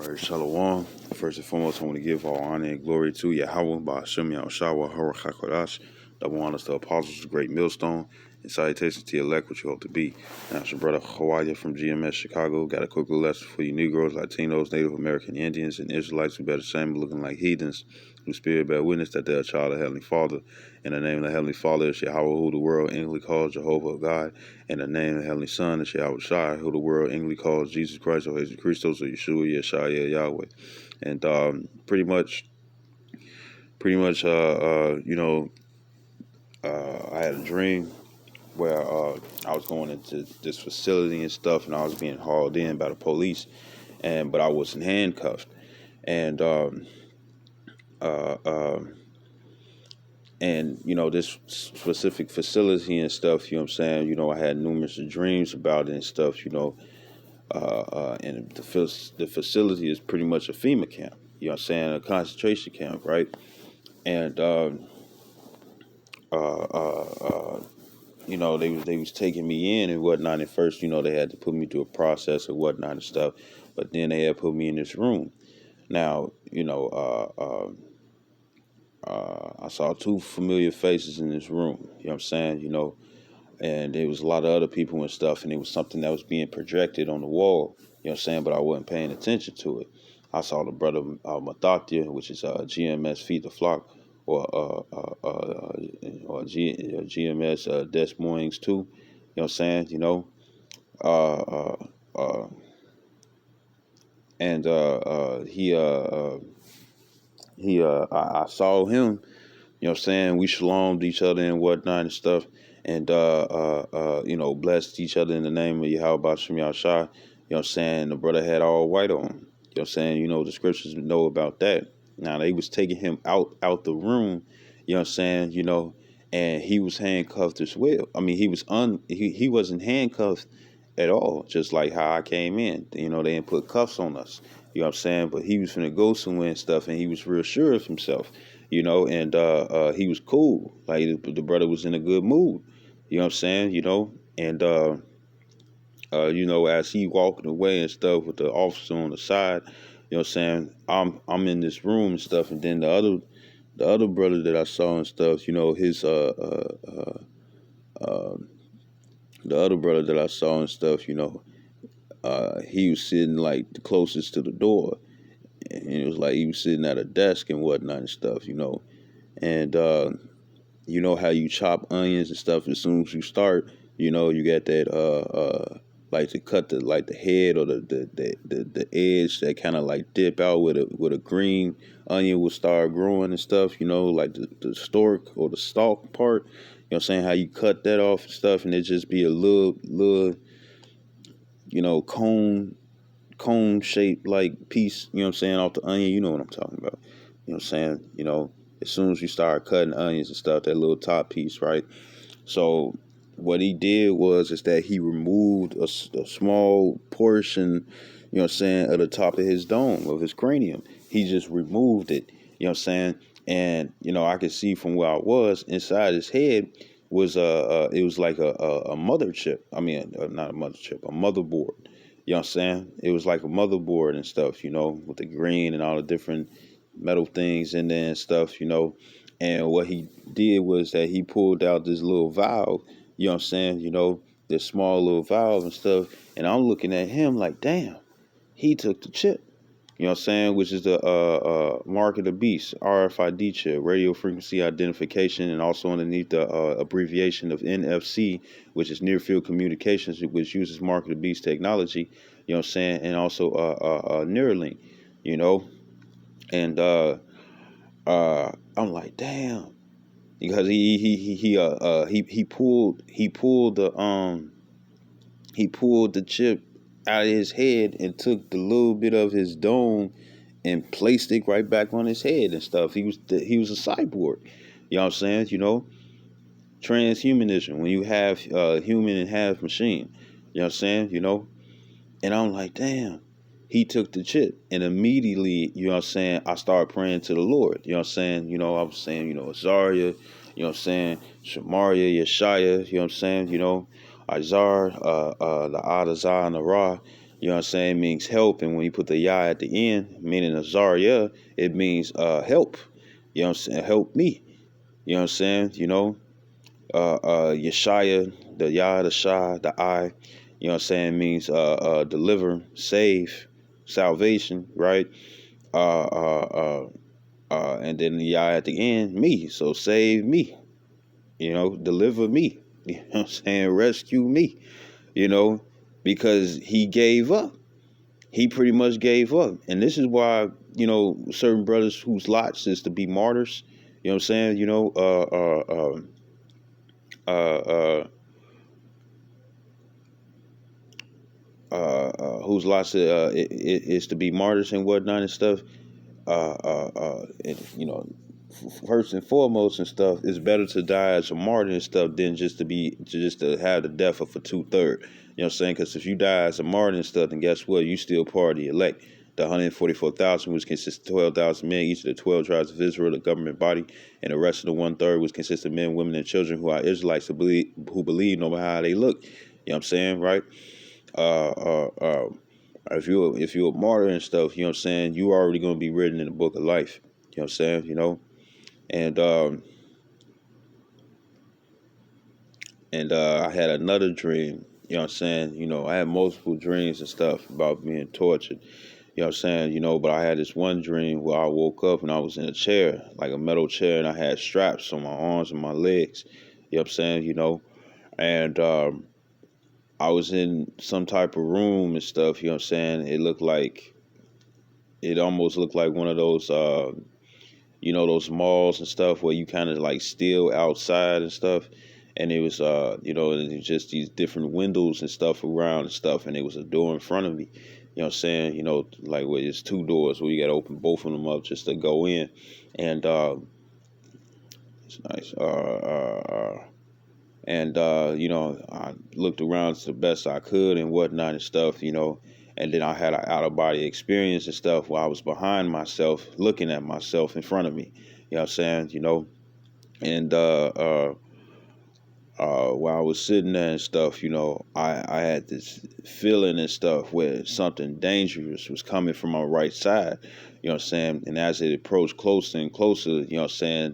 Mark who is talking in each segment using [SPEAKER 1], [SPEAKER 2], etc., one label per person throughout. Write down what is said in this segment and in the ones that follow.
[SPEAKER 1] All right, Shalom. First and foremost, I want to give all honor and glory to Yahweh, Ba'ashem Yahushua, HaRachakodash, double honors to the apostles, the great millstone, and salutations to your elect, which you hope to be. Now, it's your brother Hawaii from GMS Chicago. Got a quick little lesson for you Negroes, Latinos, Native American Indians, and Israelites who better shame looking like heathens, whose spirit bear witness that they are a child of Heavenly Father. In the name of the Heavenly Father is Yahweh, who the world English calls Jehovah God. In the name of the Heavenly Son is Yahweh Shai, who the world English calls Jesus Christ, or Jesus Christos, or Yeshua, Yeshua, Yahweh. And pretty much, I had a dream where I was going into this facility and stuff, and I was being hauled in by the police, but I wasn't handcuffed, and this specific facility and stuff, you know what I'm saying, I had numerous dreams about it and stuff, and the facility is pretty much a FEMA camp, you know what I'm saying, a concentration camp, right? And they was taking me in and whatnot. At first, they had to put me through a process or whatnot and stuff, but then they had put me in this room. Now, I saw two familiar faces in this room, you know what I'm saying, and there was a lot of other people and stuff, and it was something that was being projected on the wall, you know what I'm saying, but I wasn't paying attention to it. I saw the brother Mathathia, which is GMS Feed the Flock, or GMS Des Moines too, you know what I'm saying, I saw him, you know what I'm saying, we shalommed each other and whatnot and stuff, and blessed each other in the name of Yahweh Shem Yahshai, you know what I'm saying. The brother had all white on, you know what I'm saying, the scriptures know about that. Now they was taking him out the room, you know what I'm saying, and he was handcuffed as well. I mean, he wasn't handcuffed at all, just like how I came in. They didn't put cuffs on us, you know what I'm saying, but he was finna go somewhere and stuff, and he was real sure of himself, and he was cool. Like, the brother was in a good mood, you know what I'm saying, and as he walking away and stuff with the officer on the side, you know what I'm saying, I'm in this room and stuff, and then the other brother that I saw and stuff, his the other brother that I saw and stuff, he was sitting like the closest to the door, and it was like he was sitting at a desk and whatnot and stuff, and you know how you chop onions and stuff as soon as you start, you got that like to cut the head or the edge that kind of like dip out with a green onion will start growing and stuff, like the stalk or the stalk part, you know what I'm saying, how you cut that off and stuff, and it just be a little cone shaped like piece, you know what I'm saying, off the onion, you know what I'm talking about, you know what I'm saying, as soon as you start cutting onions and stuff, that little top piece, right? So what he did is that he removed a small portion, you know what I'm saying, of the top of his dome, of his cranium. He just removed it, you know what I'm saying? And, I could see from where I was, inside his head was it was like a mother chip. I mean, not a mother chip, a motherboard. You know what I'm saying? It was like a motherboard and stuff, with the green and all the different metal things in there and stuff, And what he did was that he pulled out this little valve, you know what I'm saying, this small little valve and stuff. And I'm looking at him like, damn, he took the chip, you know what I'm saying, which is the Mark of the Beast, RFID chip, radio frequency identification, and also underneath the abbreviation of NFC, which is near field communications, which uses Mark of the Beast technology, you know what I'm saying, and also Neuralink, and I'm like, damn, because he pulled the chip out of his head and took the little bit of his dome and placed it right back on his head and stuff. He was a cyborg, you know what I'm saying, transhumanism, when you have human and half machine, you know what I'm saying, and I'm like, damn, he took the chip. And immediately, you know what I'm saying, I started praying to the Lord, you know what I'm saying, I was saying, Azaria, you know what I'm saying, Shamaria, Yeshaya, you know what I'm saying, Izar, the Adazar and the Ra, You know what I'm saying? It means help. And when you put the Yah at the end, meaning Azaria, it means help. You know what I'm saying? Help me. You know what I'm saying? Yeshaya, the Yah, the Shah, the I, you know what I'm saying, means deliver, save, salvation, right? And then the Yah at the end, me. So save me, deliver me. You know what I'm saying? Rescue me, you know, because he gave up. He pretty much gave up. And this is why, certain brothers whose lots is to be martyrs, you know what I'm saying? Whose lots is to be martyrs and whatnot and stuff. And, first and foremost and stuff, it's better to die as a martyr and stuff than just to have the death of a 2/3. You know what I'm saying? Because if you die as a martyr and stuff, then guess what? You still part of the elect. The 144,000, which consists of 12,000 men, each of the 12 tribes of Israel, the government body, and the rest of the 1/3, which consists of men, women, and children who are Israelites who believe no matter how they look. You know what I'm saying, right? Uh, uh, uh, if you're a martyr and stuff, you know what I'm saying, you already gonna be written in the book of life. You know what I'm saying, and I had another dream. You know what I'm saying, I had multiple dreams and stuff about being tortured. You know what I'm saying, but I had this one dream where I woke up and I was in a chair, like a metal chair, and I had straps on my arms and my legs. You know what I'm saying, and I was in some type of room and stuff. You know what I'm saying, it almost looked like one of those those malls and stuff where you kind of like still outside and stuff. And it was, and it was just these different windows and stuff around and stuff. And it was a door in front of me, you know what I'm saying? Like where it's two doors where you got to open both of them up just to go in. And it's nice. I looked around to the best I could and whatnot and stuff, and then I had an out of body experience and stuff where I was behind myself, looking at myself in front of me. You know what I'm saying? And while I was sitting there and stuff, I had this feeling and stuff where something dangerous was coming from my right side. You know what I'm saying? And as it approached closer and closer, you know what I'm saying,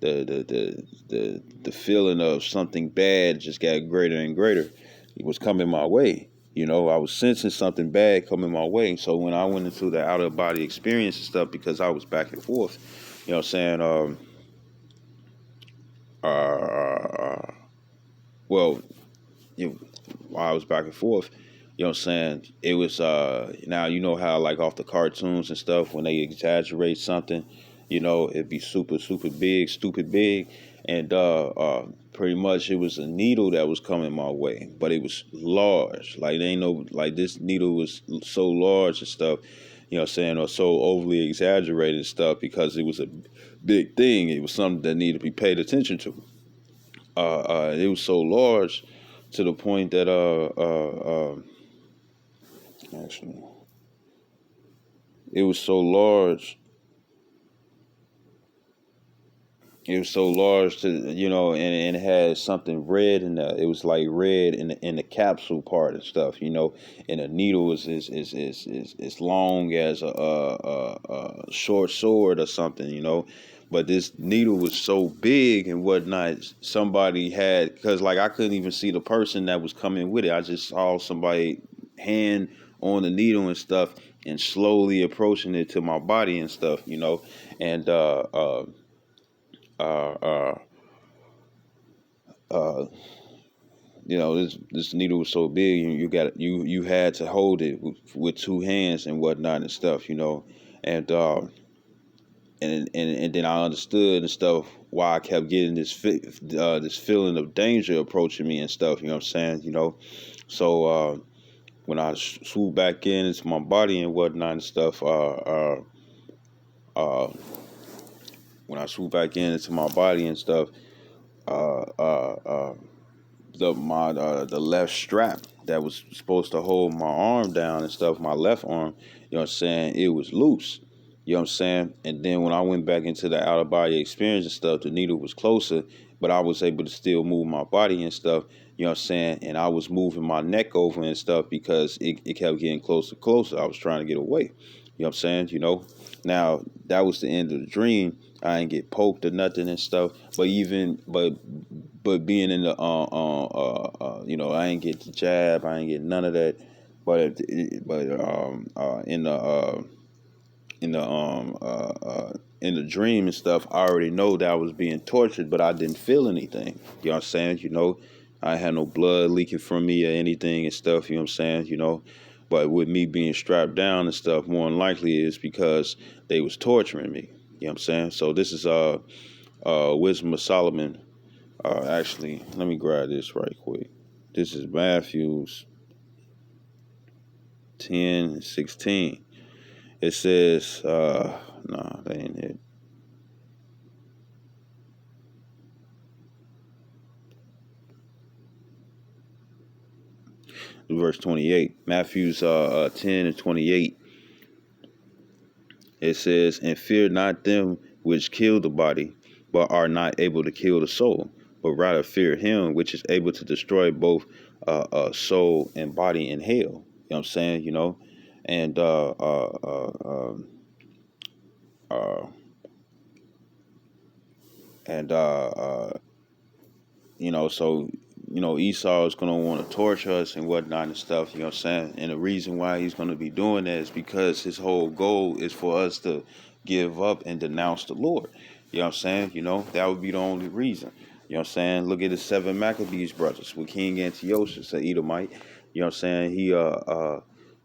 [SPEAKER 1] the feeling of something bad just got greater and greater. It was coming my way. I was sensing something bad coming my way. So when I went into the out of body experience and stuff, because I was back and forth, you know what I'm saying, well, while I was back and forth, you know what I'm saying, it was now you know how like off the cartoons and stuff when they exaggerate something, it'd be super super big, stupid big, and pretty much it was a needle that was coming my way, but it was large. Like they ain't no like this needle was so large and stuff, you know what I'm saying, or so overly exaggerated and stuff because it was a big thing. It was something that needed to be paid attention to. It was so large to the point that actually it was so large. It was so large to and it had something red in the. It was like red in the capsule part and stuff, and the needle was is long as a short sword or something, But this needle was so big and whatnot. Somebody had because like I couldn't even see the person that was coming with it. I just saw somebody hand on the needle and stuff and slowly approaching it to my body and stuff, and uh, uh, uh, this needle was so big, you had to hold it with two hands and whatnot and stuff, and and then I understood and stuff why I kept getting this feeling of danger approaching me and stuff, you know what I'm saying, so when I swooped back in into my body and whatnot and stuff, uh, when I swooped back in into my body and stuff, uh, uh, uh, the left strap that was supposed to hold my arm down and stuff, my left arm, you know what I'm saying, it was loose. You know what I'm saying? And then when I went back into the out of body experience and stuff, the needle was closer, but I was able to still move my body and stuff. You know what I'm saying? And I was moving my neck over and stuff because it kept getting closer, closer. I was trying to get away. You know what I'm saying? Now that was the end of the dream. I ain't get poked or nothing and stuff. But being in the I ain't get the jab. I ain't get none of that. In the in the dream and stuff, I already know that I was being tortured, but I didn't feel anything. You know what I'm saying? I had no blood leaking from me or anything and stuff. You know what I'm saying? But with me being strapped down and stuff, more than likely is because they was torturing me. You know what I'm saying? So this is Wisdom of Solomon. Actually, let me grab this right quick. This is Matthew's 10:16. It says, no, that ain't it. Verse 28. Matthew's 10:28. It says, and fear not them which kill the body, but are not able to kill the soul, but rather fear him which is able to destroy both soul and body in hell. You know what I'm saying? And and so Esau is going to want to torture us and whatnot and stuff. You know what I'm saying? And the reason why he's going to be doing that is because his whole goal is for us to give up and denounce the Lord. You know what I'm saying? That would be the only reason. You know what I'm saying? Look at the 7 Maccabees brothers with King Antiochus, an Edomite. You know what I'm saying?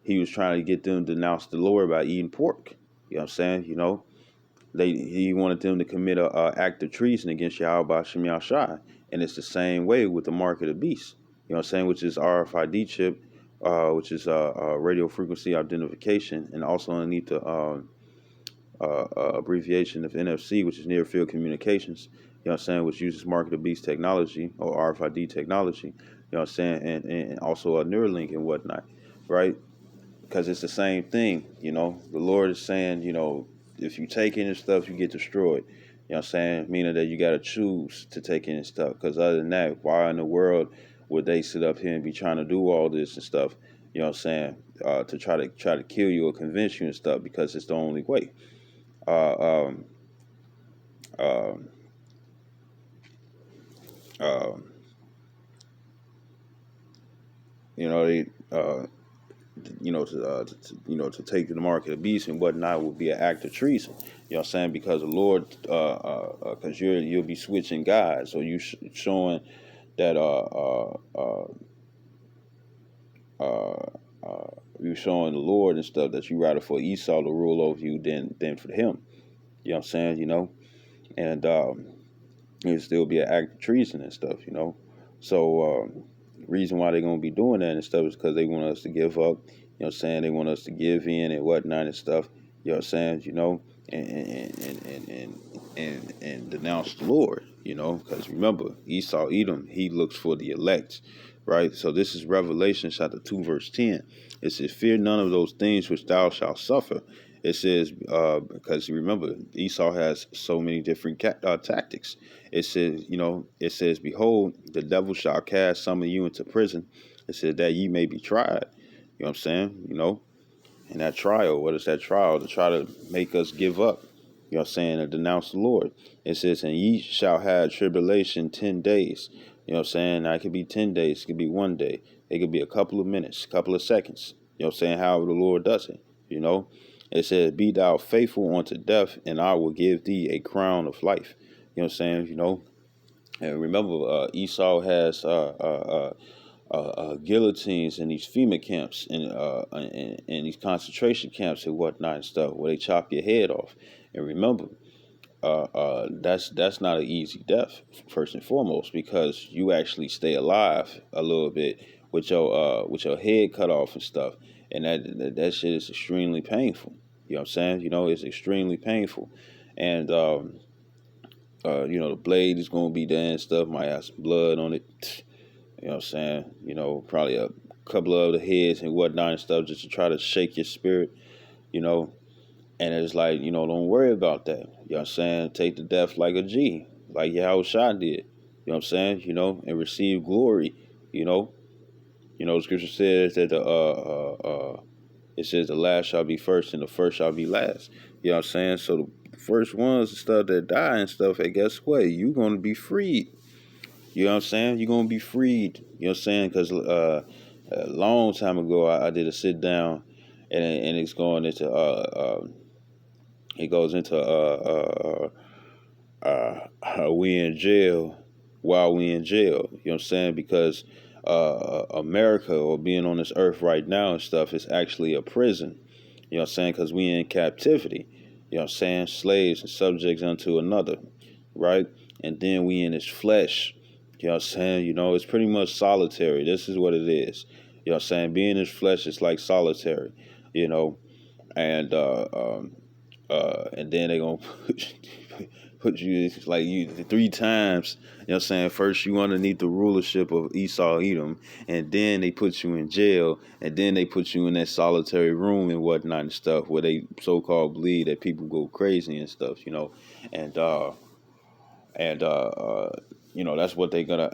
[SPEAKER 1] He was trying to get them to denounce the Lord by eating pork. You know what I'm saying? He wanted them to commit a act of treason against Yahweh Shem Yahshai. And it's the same way with the mark of the beast. You know what I'm saying? Which is RFID chip, which is radio frequency identification, and also underneath the abbreviation of NFC, which is near field communications. You know what I'm saying? Which uses mark of the beast technology or RFID technology. You know what I'm saying? And also a Neuralink and whatnot, right? Because it's the same thing. The Lord is saying, if you take in his stuff, you get destroyed. You know what I'm saying? Meaning that you got to choose to take in his stuff. Because other than that, why in the world would they sit up here and be trying to do all this and stuff? You know what I'm saying? To try to kill you or convince you and stuff, because it's the only way. Uh, um, um, um, they to take the mark of the beast and whatnot would be an act of treason. You know what I'm saying? Because the Lord, because you'll be switching guys, or you showing that you showing the Lord and stuff that you rather for Esau to rule over you than for him. You know what I'm saying? And it'll still be an act of treason and stuff. So reason why they're gonna be doing that and stuff is because they want us to give up. You know what I'm saying? They want us to give in and whatnot and stuff. You know what I'm saying? And denounce the Lord. Because remember, Esau, Edom, he looks for the elect, right? So this is Revelation chapter 2, verse 10. It says, fear none of those things which thou shalt suffer. It says, because remember, Esau has so many different tactics. It says, behold, the devil shall cast some of you into prison. It says that ye may be tried. You know what I'm saying? And that trial, what is that trial? To try to make us give up. You know what I'm saying? And denounce the Lord. It says, and ye shall have tribulation 10 days. You know what I'm saying? Now, it could be 10 days. It could be 1 day. It could be a couple of minutes, a couple of seconds. You know what I'm saying? However the Lord does it. It says, be thou faithful unto death, and I will give thee a crown of life. You know what I'm saying? And remember, Esau has guillotines in these FEMA camps and these concentration camps and whatnot and stuff, where they chop your head off. And remember, that's not an easy death, first and foremost, because you actually stay alive a little bit with your head cut off and stuff, and that shit is extremely painful. You know what I'm saying? It's extremely painful, and the blade is gonna be there and stuff. Might have some blood on it. You know what I'm saying? Probably a couple of the heads and whatnot and stuff, just to try to shake your spirit. And it's like, don't worry about that. You know what I'm saying? Take the death like a G, like Yahweh Shai did. You know what I'm saying? And receive glory. You know, the scripture says that it says the last shall be first and the first shall be last. You know what I'm saying? So the first ones and stuff that die and stuff, hey, guess what? You gonna be freed. You know what I'm saying? You're gonna be freed. You know what I'm saying? Because a long time ago, I did a sit down, and it's going into it goes into we in jail while we in jail. You know what I'm saying? Because America, or being on this earth right now and stuff, is actually a prison. You know what I'm saying? Because we in captivity. You know what I'm saying? Slaves and subjects unto another, right? And then we in this flesh. You know what I'm saying? It's pretty much solitary. This is what it is. You know what I'm saying? Being in this flesh is like solitary, you know, and and then they gonna put you like you 3 times. You know what I'm saying? First you underneath the rulership of Esau Edom, and then they put you in jail, and then they put you in that solitary room and whatnot and stuff, where they so called believe that people go crazy and stuff, and and that's what they gonna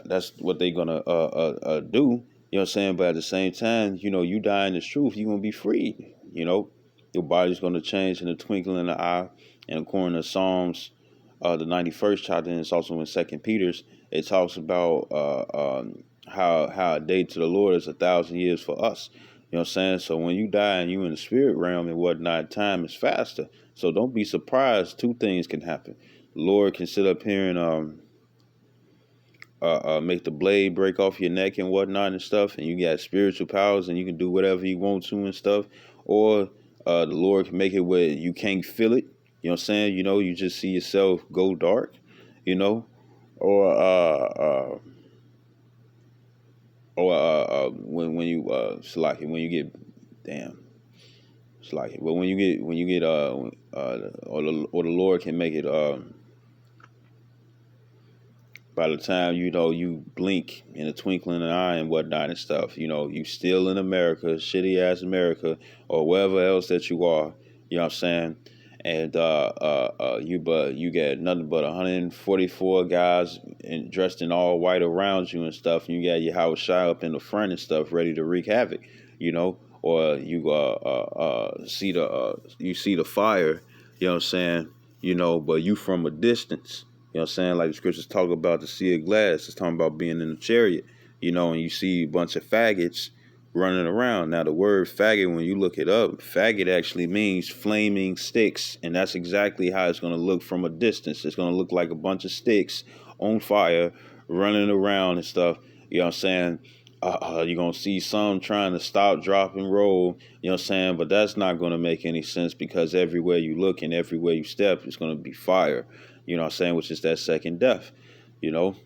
[SPEAKER 1] do. You know what I'm saying? But at the same time, you die in this truth, you're gonna be free. Your body's gonna change in the twinkling of an eye. And according to Psalms, the 91st chapter, and it's also in Second Peter's, it talks about how a day to the Lord is 1,000 years for us. You know what I'm saying? So when you die and you in the spirit realm and whatnot, time is faster. So don't be surprised. Two things can happen. The Lord can sit up here and make the blade break off your neck and whatnot and stuff, and you got spiritual powers and you can do whatever you want to and stuff. Or the Lord can make it where you can't feel it. You know what I'm saying? You just see yourself go dark, or when you it's like when you get damn. It's like, but when you get or the Lord can make it by the time you blink in a twinkling of an eye and whatnot and stuff, you still in America, shitty ass America, or wherever else that you are. You know what I'm saying? And you get nothing but 144 guys dressed in all white around you and stuff, and you got your house shy up in the front and stuff, ready to wreak havoc. Or you see the fire. You know what I'm saying? But you from a distance. You know what I'm saying? Like the scriptures talk about the sea of glass. It's talking about being in a chariot, and you see a bunch of faggots running around. Now, the word faggot, when you look it up, faggot actually means flaming sticks. And that's exactly how it's going to look from a distance. It's going to look like a bunch of sticks on fire running around and stuff. You know what I'm saying? You're going to see some trying to stop, drop, and roll. You know what I'm saying? But that's not going to make any sense, because everywhere you look and everywhere you step, it's going to be fire. You know what I'm saying? Which is that second death, you know.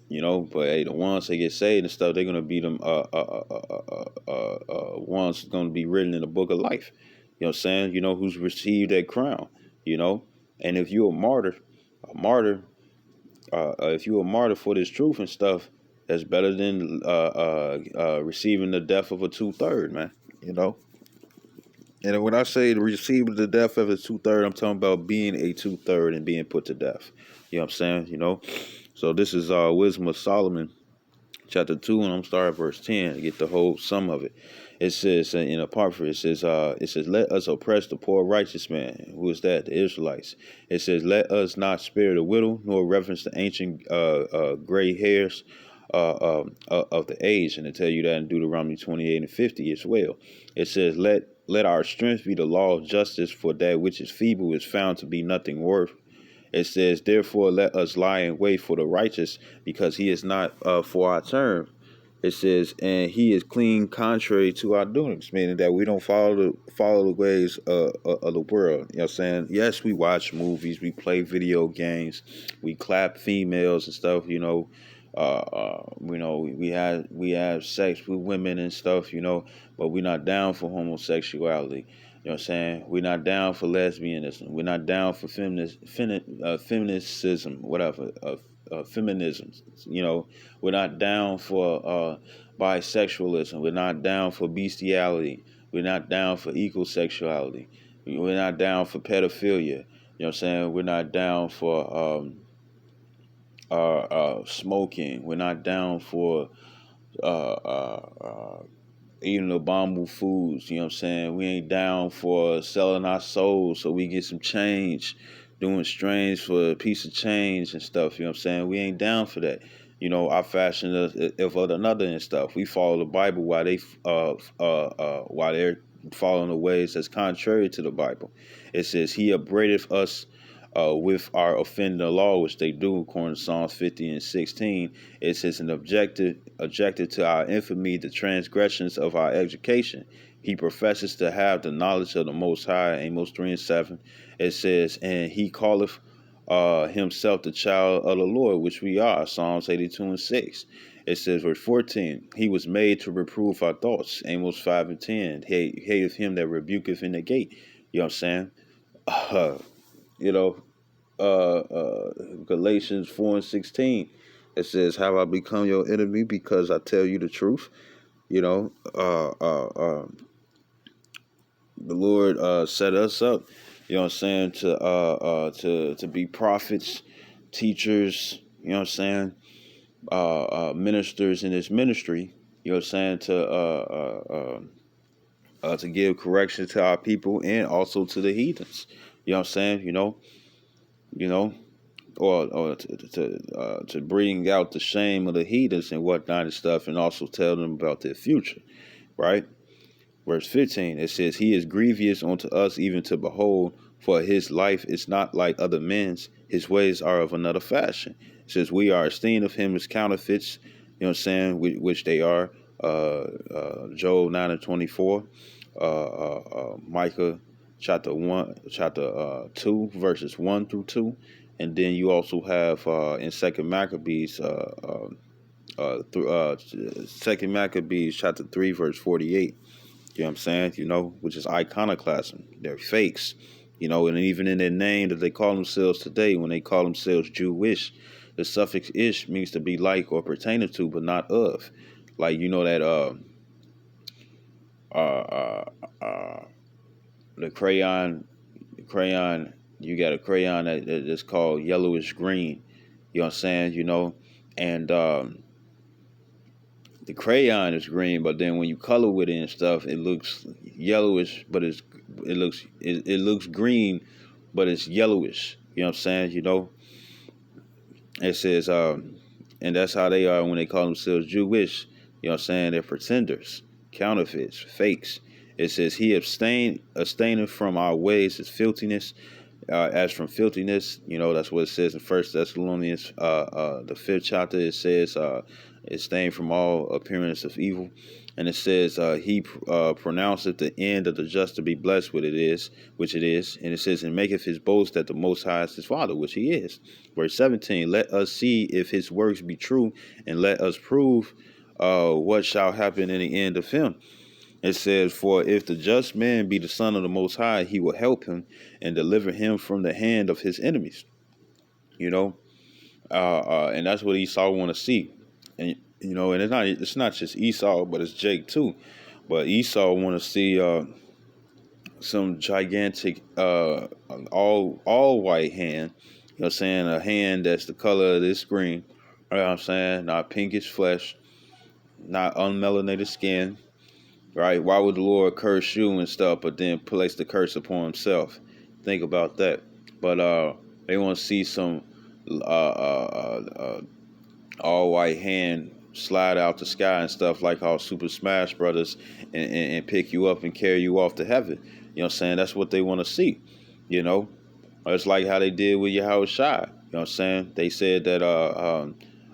[SPEAKER 1] But hey, the ones that get saved and stuff, they're gonna be them ones gonna be written in the book of life. You know what I'm saying? Who's received that crown. And if you're a martyr, if you're a martyr for this truth and stuff, that's better than receiving the death of a 2/3, man. And when I say receiving the death of a 2/3, I'm talking about being a 2/3 and being put to death. You know what I'm saying? So this is Wisdom of Solomon, chapter 2, and I'm starting at verse 10 to get the whole sum of it. It says, in a part for it says, let us oppress the poor righteous man. Who is that? The Israelites. It says, let us not spare the widow, nor reverence the ancient gray hairs of the age. And to tell you that in Deuteronomy 28 and 50 as well. It says, let our strength be the law of justice, for that which is feeble is found to be nothing worth. It says, therefore, let us lie in wait for the righteous, because he is not for our turn. It says, and he is clean contrary to our doings, meaning that we don't follow the ways of the world. You know what I'm saying? Yes, we watch movies, we play video games, we clap females and stuff. We have sex with women and stuff. But we're not down for homosexuality. You know what I'm saying? We're not down for lesbianism. We're not down for feministism, whatever, feminism. We're not down for bisexualism. We're not down for bestiality. We're not down for equal sexuality. We're not down for pedophilia. You know what I'm saying? We're not down for smoking. We're not down for eating abominable foods. You know what I'm saying? We ain't down for selling our souls so we get some change, doing strange for a piece of change and stuff. You know what I'm saying? We ain't down for that. Our fashion of another and stuff. We follow the Bible while they're following the ways that's contrary to the Bible. It says He upbraideth us with our offending the law, which they do according to Psalms 50 and 16. It says an objected to our infamy, the transgressions of our education. He professes to have the knowledge of the Most High, Amos 3 and 7. It says, and he calleth himself the child of the Lord, which we are, Psalms 82 and 6. It says, verse 14, he was made to reprove our thoughts, Amos 5 and 10. He hateth him that rebuketh in the gate. You know what I'm saying? You know, Galatians 4 and 16. It says, have I become your enemy because I tell you the truth? You know, the Lord set us up, you know what I'm saying, to be prophets, teachers, you know what I'm saying, ministers in this ministry, you know what I'm saying, to give correction to our people and also to the heathens. You know what I'm saying? You know, or to bring out the shame of the heathens and whatnot and stuff, and also tell them about their future, right? Verse 15, it says, he is grievous unto us even to behold, for his life is not like other men's, his ways are of another fashion. It says, we are esteemed of him as counterfeits, you know what I'm saying, which they are. Job 9 and 24, Micah chapter 2, verses 1 through 2. And then you also have in Second Maccabees, Second Maccabees chapter 3, verse 48. You know what I'm saying? Which is iconoclasm. They're fakes. And even in their name that they call themselves today, when they call themselves Jewish, the suffix ish means to be like or pertaining to, but not of. Like, that the crayon, you got a crayon that's called yellowish green. You know what I'm saying? And the crayon is green, but then when you color with it and stuff, it looks yellowish, but it looks green, but it's yellowish. You know what I'm saying? It says, and that's how they are when they call themselves Jewish. You know what I'm saying? They're pretenders, counterfeits, fakes. It says, he abstaineth from our ways is filthiness, as from filthiness. That's what it says in First Thessalonians, the 5th chapter. It says, abstain from all appearance of evil. And it says, he pronounceth the end of the just to be blessed, which it is. And it says, and maketh his boast that the Most High is his Father, which he is. Verse 17, let us see if his works be true, and let us prove what shall happen in the end of him. It says, for if the just man be the son of the Most High, he will help him and deliver him from the hand of his enemies. And that's what Esau want to see. And and it's not just Esau, but it's Jake too. But Esau want to see some gigantic all white hand. You know what I'm saying? A hand that's the color of this screen. You know what I'm saying? Not pinkish flesh, not unmelanated skin. Right? Why would the Lord curse you and stuff, but then place the curse upon himself? Think about that. But they want to see some all white hand slide out the sky and stuff, like how Super Smash Brothers and pick you up and carry you off to heaven. You know what I'm saying? That's what they want to see. It's like how they did with Yahweh Shai. You know what I'm saying? They said that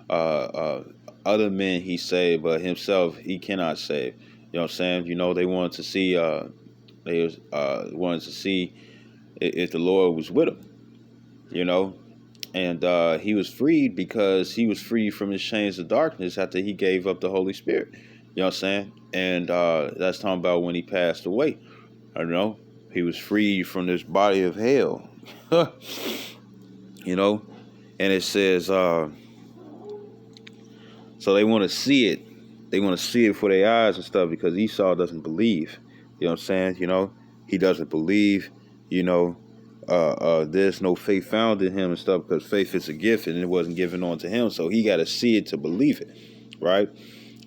[SPEAKER 1] other men he saved, but himself he cannot save. You know what I'm saying? They wanted to see if the Lord was with him. And he was freed because he was freed from his chains of darkness after he gave up the Holy Spirit. You know what I'm saying? And that's talking about when he passed away. He was freed from this body of hell. And it says, so they want to see it. They want to see it for their eyes and stuff, because Esau doesn't believe. You know what I'm saying? He doesn't believe. There's no faith found in him and stuff, because faith is a gift and it wasn't given on to him. So he got to see it to believe it, right?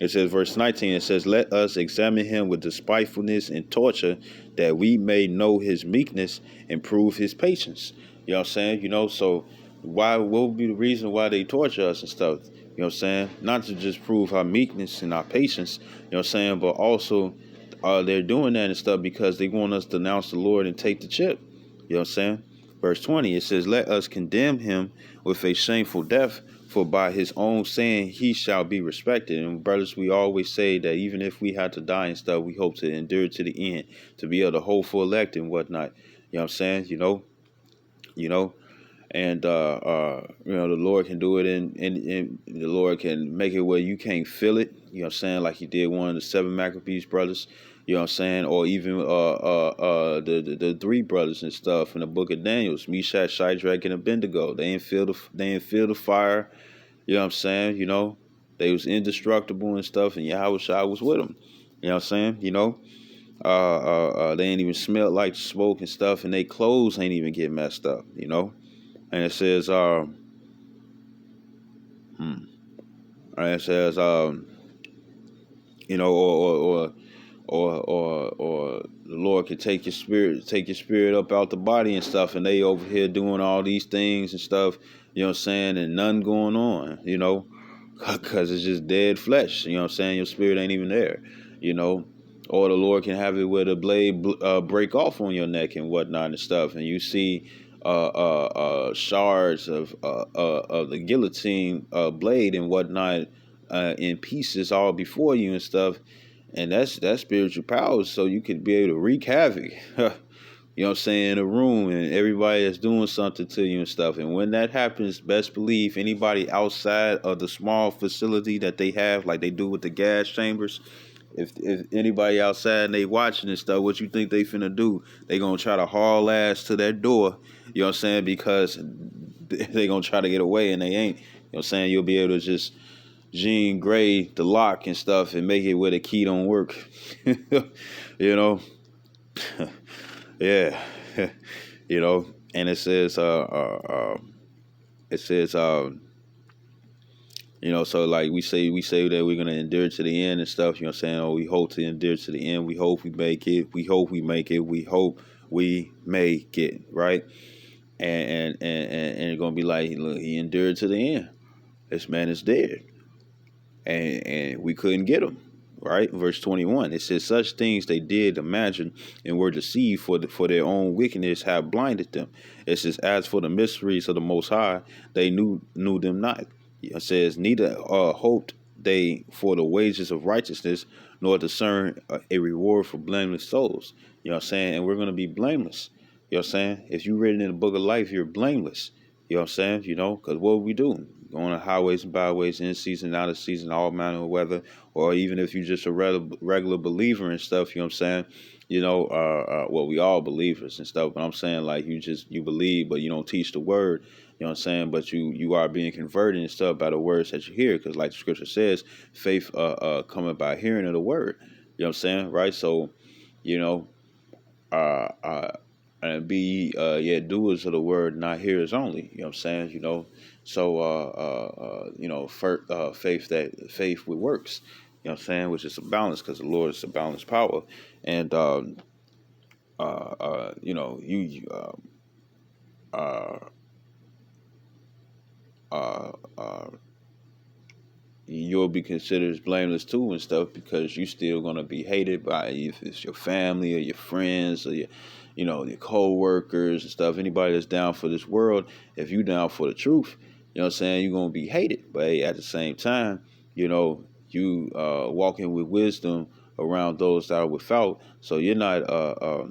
[SPEAKER 1] It says, verse 19, it says, let us examine him with despitefulness and torture, that we may know his meekness and prove his patience. You know what I'm saying? So what would be the reason why they torture us and stuff? You know what I'm saying? Not to just prove our meekness and our patience, what I'm saying, but also they're doing that and stuff because they want us to denounce the Lord and take the chip. You know what I'm saying? Verse 20, it says, let us condemn him with a shameful death, for by his own saying he shall be respected. And brothers, we always say that even if we had to die and stuff, we hope to endure to the end, to be able to hold for elect and whatnot. You know what I'm saying? And the Lord can do it, and the Lord can make it where you can't feel it. You know what I'm saying? Like he did one of the 7 Maccabees brothers. You know what I'm saying? Or even the 3 brothers and stuff in the book of Daniel, Meshach, Shadrach, and Abednego. They didn't feel the fire. You know what I'm saying? They was indestructible and stuff, and Yahweh was with them. You know what I'm saying? They ain't even smelled like smoke and stuff, and their clothes ain't even get messed up. And it says, and it says, or the Lord can take your spirit up out the body and stuff, and they over here doing all these things and stuff, you know what I'm saying, and nothing going on, because it's just dead flesh, you know what I'm saying, your spirit ain't even there, or the Lord can have it where the blade break off on your neck and whatnot and stuff, and you see shards of the guillotine blade and whatnot in pieces all before you and stuff. And that's spiritual power, so you could be able to wreak havoc, you know what I'm saying, in a room, and everybody that's doing something to you and stuff. And when that happens, best believe anybody outside of the small facility that they have, like they do with the gas chambers, if anybody outside and they watching and stuff, what you think they finna do? They gonna try to haul ass to that door, you know what I'm saying, because they gonna try to get away and they ain't. You know what I'm saying? You'll be able to just Jean Grey the lock and stuff and make it where the key don't work. Yeah. And it says so like we say that we're gonna endure to the end and stuff, you know what I'm saying? Oh, we hope to endure to the end, we hope we make it, we hope we make it, we hope we make it, right? And it's gonna be like, look, he endured to the end. This man is dead. And we couldn't get them, right? Verse 21, it says, such things they did imagine and were deceived, for their own wickedness have blinded them. It says, as for the mysteries of the Most High, they knew them not. It says, neither hoped they for the wages of righteousness, nor discern a reward for blameless souls. You know what I'm saying? And we're going to be blameless. You know what I'm saying? If you're written in the book of life, you're blameless. You know what I'm saying? Because what we do? Going on highways and byways, in season, out of season, all manner of weather, or even if you're just a regular believer and stuff, you know what I'm saying? Well, we all believers and stuff, but I'm saying like you believe, but you don't teach the word, you know what I'm saying? But you are being converted and stuff by the words that you hear, because like the scripture says, faith coming by hearing of the word, you know what I'm saying? Right? So, and be doers of the word, not hearers only. You know what I'm saying? So faith with works. You know what I'm saying? Which is a balance, because the Lord is a balanced power, and you'll be considered as blameless too and stuff, because you're still gonna be hated by, if it's your family or your friends or your co-workers and stuff, anybody that's down for this world. If you down for the truth, you know what I'm saying, you're gonna be hated. But hey, at the same time, you walking with wisdom around those that are without, so you're not uh,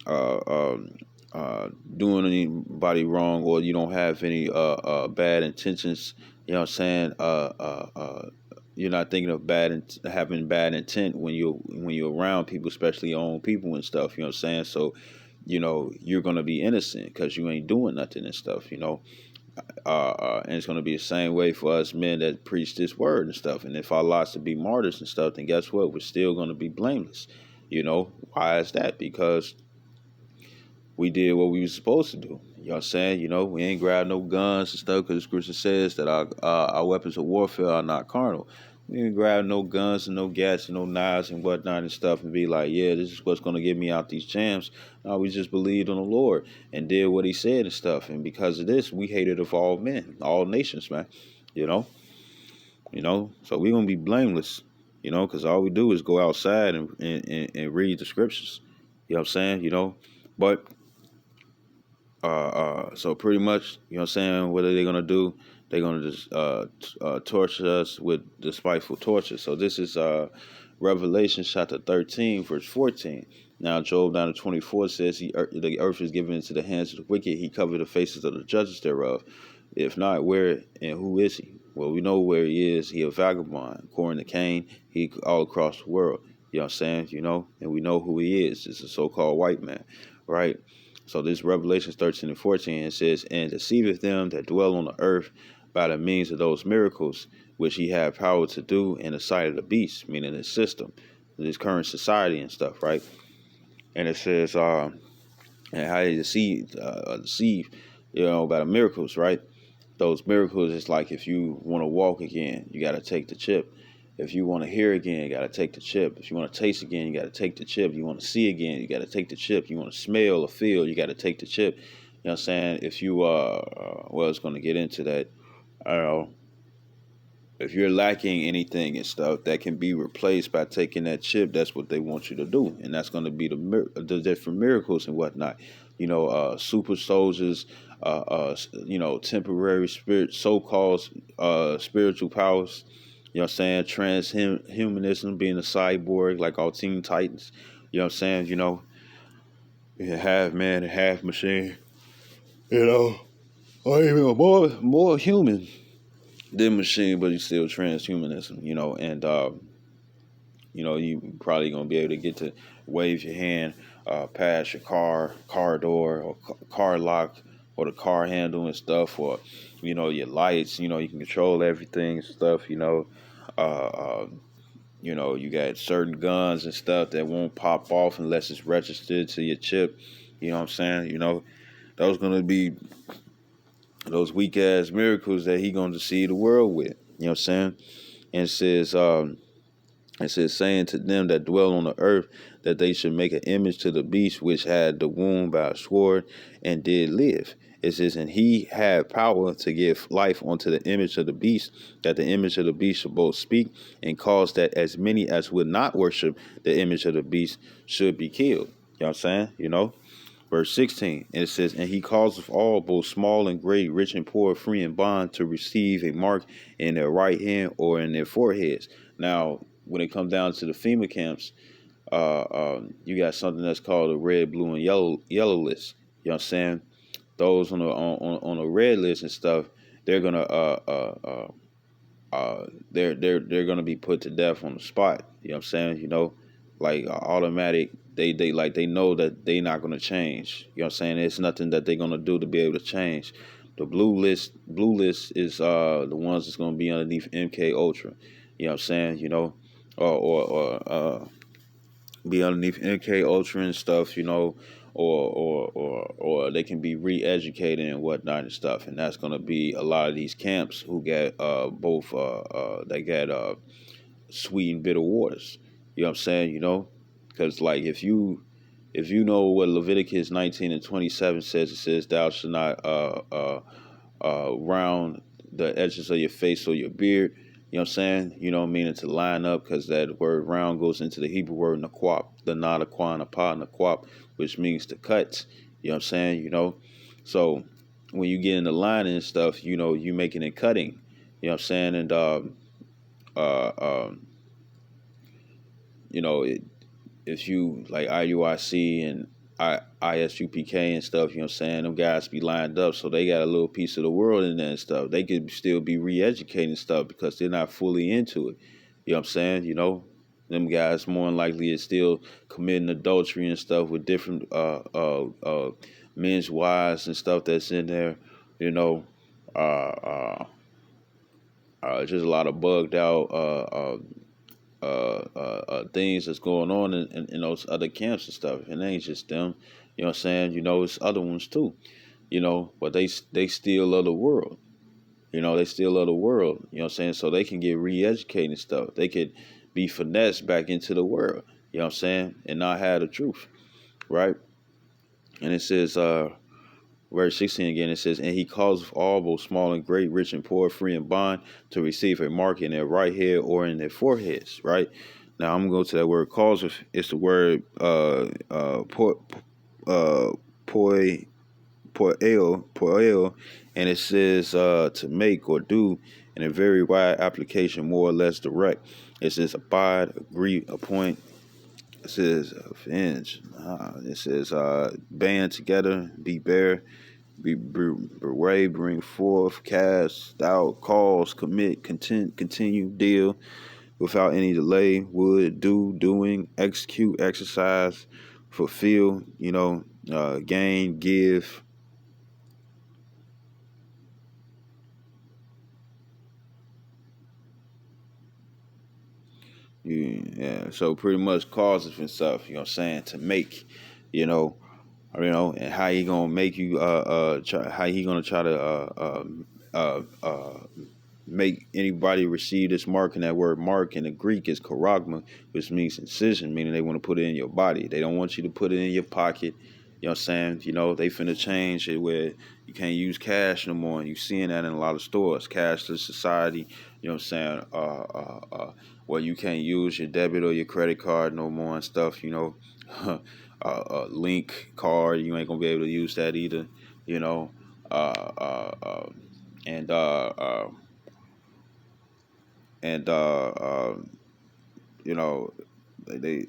[SPEAKER 1] um, doing anybody wrong, or you don't have any bad intentions. You know what I'm saying? You're not thinking of having bad intent when you're around people, especially your own people and stuff. You know what I'm saying? So, you're gonna be innocent because you ain't doing nothing and stuff. And it's gonna be the same way for us men that preach this word and stuff. And if our lots to be martyrs and stuff, then guess what? We're still gonna be blameless. Why is that? Because we did what we were supposed to do. You know what I'm saying? We ain't grab no guns and stuff because the scripture says that our weapons of warfare are not carnal. We didn't grab no guns and no gas and no knives and whatnot and stuff and be like, yeah, this is what's going to get me out these jams. No, we just believed on the Lord and did what he said and stuff. And because of this, we hated of all men, all nations, man. You know? So we're going to be blameless, because all we do is go outside and read the scriptures. You know what I'm saying? But so pretty much, you know what I'm saying, what are they going to do? They're going to just torture us with despiteful torture. So this is Revelation chapter 13, verse 14. Now Job down to 24 says, the earth is given into the hands of the wicked. He covered the faces of the judges thereof. If not, where and who is he? Well, we know where he is. He a vagabond. According to Cain, he all across the world. You know what I'm saying? And we know who he is. It's a so-called white man, right? So this Revelation 13 and 14, it says, and deceiveth them that dwell on the earth by the means of those miracles which he had power to do in the sight of the beast, meaning his system, this current society and stuff, right? And it says, and how they deceive, by the miracles, right? Those miracles is like if you want to walk again, you got to take the chip. If you want to hear again, you got to take the chip. If you want to taste again, you got to take the chip. You want to see again, you got to take the chip. You want to smell or feel, you got to take the chip. You know what I'm saying? If you, it's going to get into that. I don't know. If you're lacking anything and stuff that can be replaced by taking that chip, that's what they want you to do. And that's going to be the different miracles and whatnot. Super soldiers, temporary so-called spiritual powers. You know what I'm saying? Transhumanism, being a cyborg like all Teen Titans. You know what I'm saying? Half man and half machine. Or even more human than machine, but he's still transhumanism. And you probably gonna be able to get to wave your hand past your car door, or car lock, or the car handle and stuff, or your lights. You can control everything and stuff. You got certain guns and stuff that won't pop off unless it's registered to your chip. You know what I'm saying? Those gonna be those weak ass miracles that he gonna deceive the world with. You know what I'm saying? And it says, saying to them that dwell on the earth that they should make an image to the beast which had the wound by a sword and did live. It says, and he had power to give life unto the image of the beast, that the image of the beast should both speak and cause that as many as would not worship the image of the beast should be killed. You know what I'm saying? Verse 16, and it says, and he causeth all, both small and great, rich and poor, free and bond, to receive a mark in their right hand or in their foreheads. Now, when it comes down to the FEMA camps, you got something that's called a red, blue, and yellow list. You know what I'm saying? Those on a red list and stuff, they're gonna they're gonna be put to death on the spot. You know what I'm saying? Like automatic. They know that they're not gonna change. You know what I'm saying? It's nothing that they're gonna do to be able to change. The blue list is the ones that's gonna be underneath MK Ultra. You know what I'm saying? Or be underneath MK Ultra and stuff. Or they can be re-educated and whatnot and stuff. And that's gonna be a lot of these camps who get both they get sweet and bitter waters. You know what I'm saying? Because like if you know what Leviticus 19 and 27 says, it says, thou shalt not round the edges of your face or your beard. You know what I'm saying? Meaning to line up, because that word round goes into the Hebrew word naquap, the nadaquan, apa, naquap, which means to cut. You know what I'm saying? So when you get in the line and stuff, you making it cutting. You know what I'm saying? And if you like IUIC and ISUPK and stuff, you know what I'm saying, them guys be lined up, so they got a little piece of the world in there and stuff. They could still be re-educating stuff because they're not fully into it. You know what I'm saying? Them guys more than likely is still committing adultery and stuff with different men's wives and stuff that's in there. Just a lot of bugged out things that's going on in those other camps and stuff. And it ain't just them. You know what I'm saying? It's other ones too. But they still of the world. They still of the world. You know what I'm saying? So they can get re-educated and stuff. They could be finessed back into the world. You know what I'm saying? And not have the truth, right? And it says, verse 16 again, it says, and he causes all, both small and great, rich and poor, free and bond, to receive a mark in their right head or in their foreheads, right? Now I'm going to go to that word causes. It's the word poel, and it says to make or do in a very wide application, more or less direct. It says abide, agree, appoint. It says avenge. It says band together, be bear, bewray, bring forth, cast out, cause, commit, content, continue, deal, without any delay, would, do, doing, execute, exercise, fulfill, gain, give. Yeah, so pretty much causes and stuff, you know what I'm saying, to make, you know, and how he gonna make you how he gonna try to make anybody receive this mark. And that word mark in the Greek is charagma, which means incision, meaning they want to put it in your body. They don't want you to put it in your pocket. You know what I'm saying? They finna change it where you can't use cash no more. And you seeing that in a lot of stores, cashless society. You know what I'm saying? Where you can't use your debit or your credit card no more and stuff. Link card, you ain't gonna be able to use that either. You know, uh, uh, uh, and uh, uh, and you know they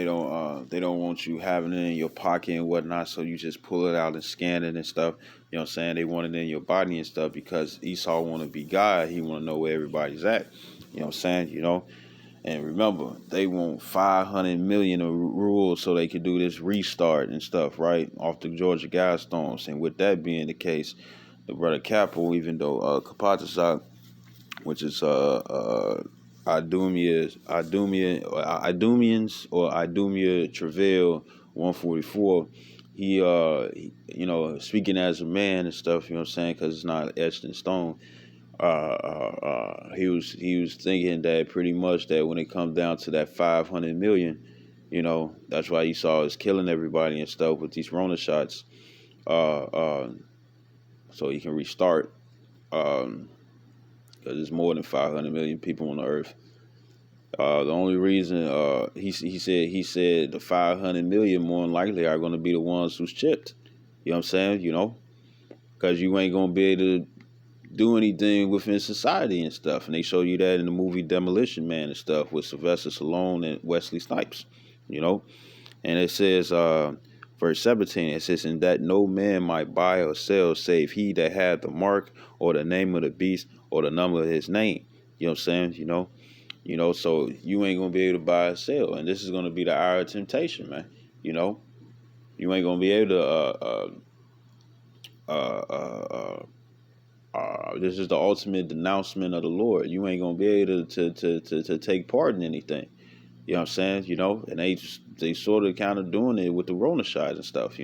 [SPEAKER 1] don't want you having it in your pocket and whatnot, so you just pull it out and scan it and stuff. You know what I'm saying? They want it in your body and stuff because Esau want to be God. He want to know where everybody's at. You know what I'm saying? And remember, they want 500 million of rules so they could do this restart and stuff, right? Off the Georgia Guidestones. And with that being the case, the brother Capo, even though Kapatazak, which is Idumeans or Idumea Travail 144. Speaking as a man and stuff, you know what I'm saying, because it's not etched in stone. He was thinking that pretty much that when it comes down to that 500 million, that's why Esau is killing everybody and stuff with these Rona shots, uh, uh, so he can restart. Because there's more than 500 million people on the earth. The only reason he said the 500 million more than likely are going to be the ones who's chipped. You know what I'm saying? Because you ain't going to be able to do anything within society and stuff. And they show you that in the movie Demolition Man and stuff with Sylvester Stallone and Wesley Snipes. And it says, verse 17, it says, and that no man might buy or sell save he that had the mark or the name of the beast or the number of his name. You know what I'm saying? So you ain't gonna be able to buy or sell, and this is gonna be the hour of temptation, man. You ain't gonna be able to. This is the ultimate denouncement of the Lord. You ain't gonna be able to take part in anything. You know what I'm saying? And they sort of kind of doing it with the Rona shots and stuff.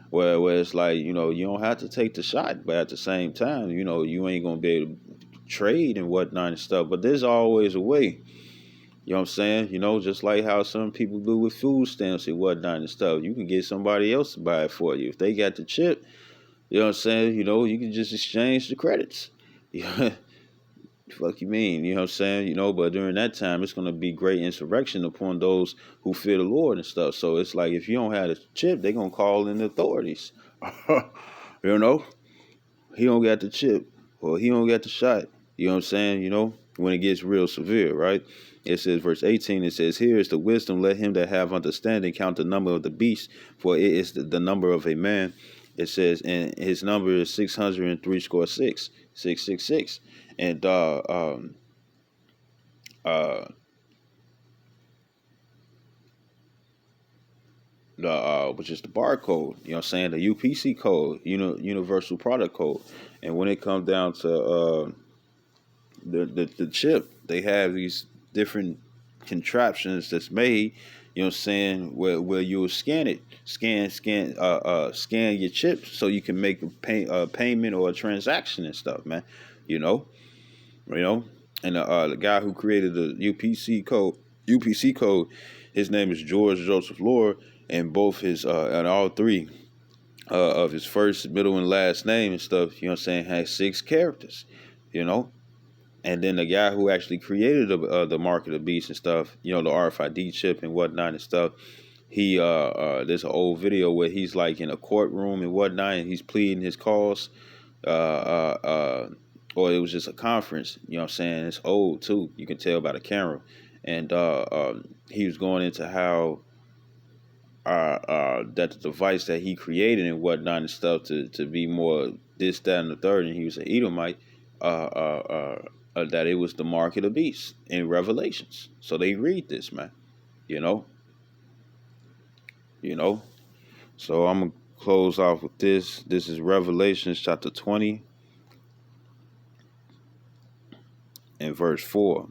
[SPEAKER 1] Where it's like you don't have to take the shot, but at the same time, you ain't gonna be able to trade and whatnot and stuff. But there's always a way. You know what I'm saying? Just like how some people do with food stamps and whatnot and stuff. You can get somebody else to buy it for you. If they got the chip, you know what I'm saying? You can just exchange the credits. Fuck you mean? You know what I'm saying? But during that time, it's going to be great insurrection upon those who fear the Lord and stuff. So it's like if you don't have the chip, they're going to call in the authorities. you know? He don't got the chip or he don't got the shot. You know what I'm saying? When it gets real severe, right? It says, verse 18, it says, here is the wisdom, let him that have understanding count the number of the beast, for it is the number of a man. It says, and his number is 603 score 666. And the which is the barcode, you know what I'm saying, the UPC code, universal product code. And when it comes down to the chip, they have these different contraptions that's made, you know what I'm saying, where you'll scan it, scan your chips so you can make a payment or a transaction and stuff, man. You know, you know, and the guy who created the UPC code, his name is George Joseph Lord, and both his and all three of his first, middle, and last name and stuff, you know what I'm saying, has 6 characters, you know. And then the guy who actually created the mark of the beast and stuff, you know, the RFID chip and whatnot and stuff, he there's an old video where he's like in a courtroom and whatnot, and he's pleading his cause, uh, uh, uh, or it was just a conference, you know what I'm saying? It's old too, you can tell by the camera, and he was going into how that the device that he created and whatnot and stuff to be more this, that, and the third, and he was an Edomite, that it was the mark of the beast in Revelations. So they read this, man. You know, you know. So I'm gonna close off with this. This is Revelations chapter 20 and verse 4.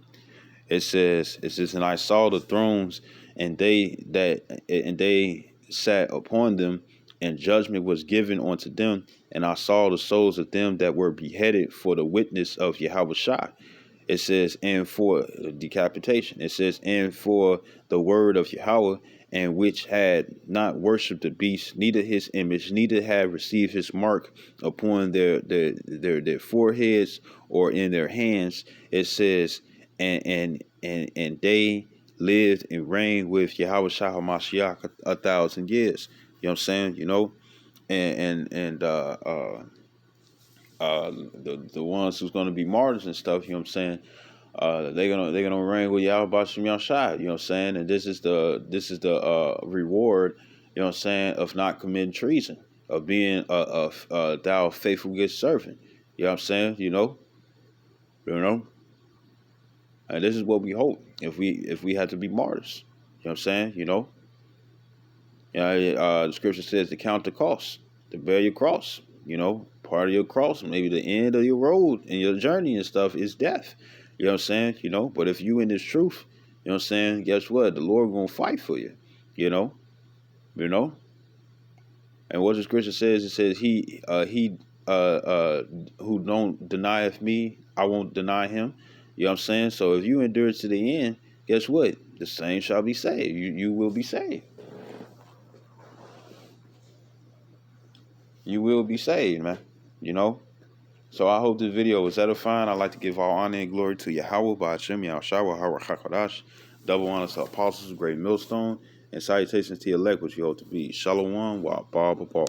[SPEAKER 1] It says, and I saw the thrones, and they sat upon them, and judgment was given unto them. And I saw the souls of them that were beheaded for the witness of Yahushua. It says, and for decapitation. It says, and for the word of Yahweh, and which had not worshipped the beast, neither his image, neither had received his mark upon their foreheads or in their hands. It says, and they lived and reigned with Yahweh Shah Mashiach 1,000 years. You know what I'm saying? You know, and the ones who's going to be martyrs and stuff, you know what I'm saying, they're gonna reign with Yahweh Bashim Yahshai, you know what I'm saying, and this is the reward, you know what I'm saying, of not committing treason, of being thou faithful good servant, you know what I'm saying, you know, and this is what we hope if we had to be martyrs, you know what I'm saying, you know, the scripture says to count the cost, to bear your cross, you know, part of your cross, maybe the end of your road and your journey and stuff is death. You know what I'm saying? You know, but if you in this truth, you know what I'm saying, guess what? The Lord gonna fight for you, you know, and what the scripture says, it says he who don't denieth me, I won't deny him. You know what I'm saying? So if you endure to the end, guess what? The same shall be saved. You will be saved. You will be saved, man. You know? So I hope this video was edifying. I'd like to give all honor and glory to Yahweh, Ba'ashem, Yahushua, HaRachakadash. Double honors to apostles, great millstone, and salutations to your elect, which you hope to be. Shalom, wa ba ba ba.